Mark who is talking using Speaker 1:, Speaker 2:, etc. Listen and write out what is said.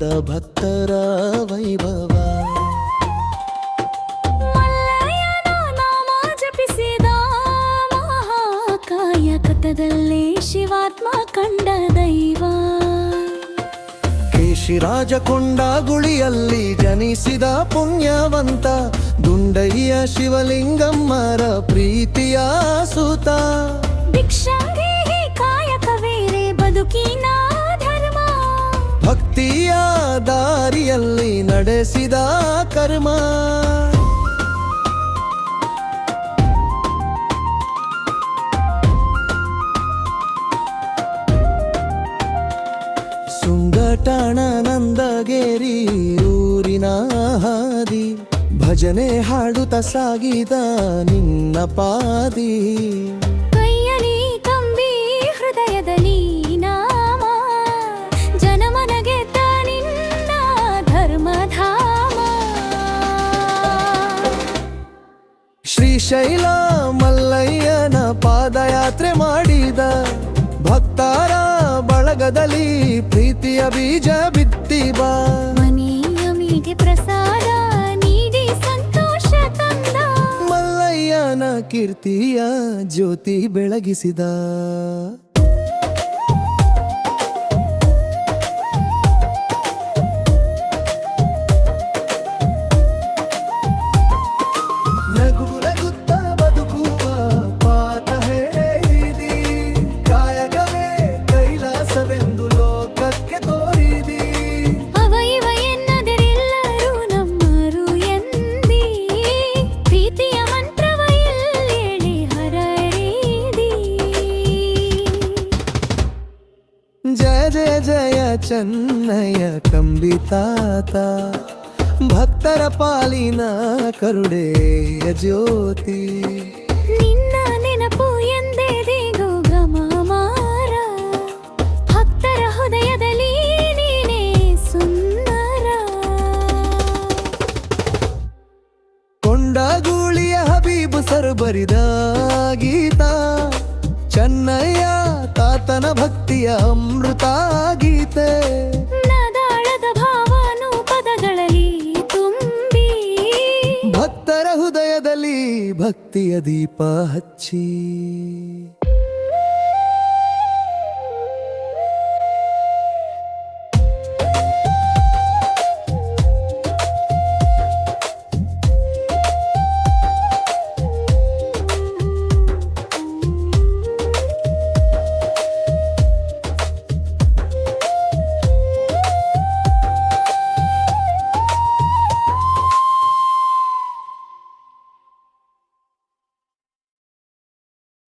Speaker 1: ನಂಬದ ಭಕ್ತರ ವೈಭವ.
Speaker 2: ಮಲ್ಲಯ್ಯನ ನಾಮ ಜಪಿಸಿದ ಮಹಾಕಾಯಕತದಲ್ಲಿ ಶಿವಾತ್ಮ ಕಂಡ ದೈವ.
Speaker 1: ಕೇಶಿರಾಜ ಕೊಂಡ ಗುಳಿಯಲ್ಲಿ ಜನಿಸಿದ ಪುಣ್ಯವಂತ ದುಂಡಯ್ಯ ಶಿವಲಿಂಗಮ್ಮರ ಪ್ರೀತಿಯ ಸುತ.
Speaker 2: ಭಿಕ್ಷಂಗಿ ಕಾಯಕವೇರೆ ಬದುಕಿನ ಧರ್ಮ,
Speaker 1: ಭಕ್ತಿಯ ದಾರಿಯಲ್ಲಿ ನಡೆಸಿದ ಕರ್ಮ. ಸುಂಗಟಾಣ ನಂದಗೇರಿ ಊರಿನ ಹಾದಿ, ಭಜನೆ ಹಾಡುತ್ತ ಸಾಗಿದ ನಿನ್ನ ಪಾದಿ.
Speaker 2: ಕೈಯಲಿ ಕಂಬಿ ಹೃದಯದಲ್ಲಿ ನಾಮ, ಜನಮನ ಗೆದ್ದ ನಿನ್ನ ಧರ್ಮಧಾಮ.
Speaker 1: ಶ್ರೀಶೈಲ ಮಲ್ಲಯ್ಯನ ಪಾದಯಾತ್ರೆ ಮಾಡಿದ ಭಕ್ತರ ಬಳಗದಲ್ಲಿ ಪ್ರೀತಿಯ ಬೀಜ ಬಿತ್ತಿ ಬಾ.
Speaker 2: ಮನೆಯ ಮೀಠೆ ಪ್ರಸಾದ ನೀಡಿ ಸಂತೋಷ ತಂದ,
Speaker 1: ಮಲ್ಲಯ್ಯನ ಕೀರ್ತಿಯ ಜ್ಯೋತಿ ಬೆಳಗಿಸಿದ. ನಗುತ್ತ ಬದುಕುವ ಪಾಠ ಹೇಳಿದಿ, ಕಾಯಕವೇ ಕೈಲಾಸವೆಂದು ಲೋಕಕ್ಕೆ ತೋರಿದಿ.
Speaker 2: ಅವ ಇವ ಎನ್ನದಿರೆಲ್ಲರೂ ನಮ್ಮರು ಎಂದಿ, ಪ್ರೀತಿಯ ಮಂತ್ರವ ಇಲ್ಲಿ ಹರಡಿದಿ.
Speaker 1: ಜಯ ಜಯ ಜಯ ಚೆನ್ನಯ್ಯ ಕಂಬಿತಾತ, ಭಕ್ತರ ಪಾಲಿನ ಕರುಣೆಯ ಜ್ಯೋತಿ.
Speaker 2: ನಿನ್ನ ನೆನಪು ಎಂದೆದಿಗೂ ಗಮಮಾರ, ಭಕ್ತರ ಹೃದಯದಲ್ಲಿ ನೀನೇ ಸುಂದರ.
Speaker 1: ಕೊಂಡಗೂಳಿಯ ಹಬೀಬು ಸರ್ ಬರಿದ ಗೀತ, ಚೆನ್ನಯ್ಯ ತಾತನ ಭಕ್ತಿಯ ಅಮೃತ ಗೀತೆ.
Speaker 2: ನದಾಳದ ಭಾವನು ಪದಗಳಲ್ಲಿ ತುಂಬಿ,
Speaker 1: ಭಕ್ತರ ಹೃದಯದಲ್ಲಿ ಭಕ್ತಿಯ ದೀಪ ಹಚ್ಚಿ.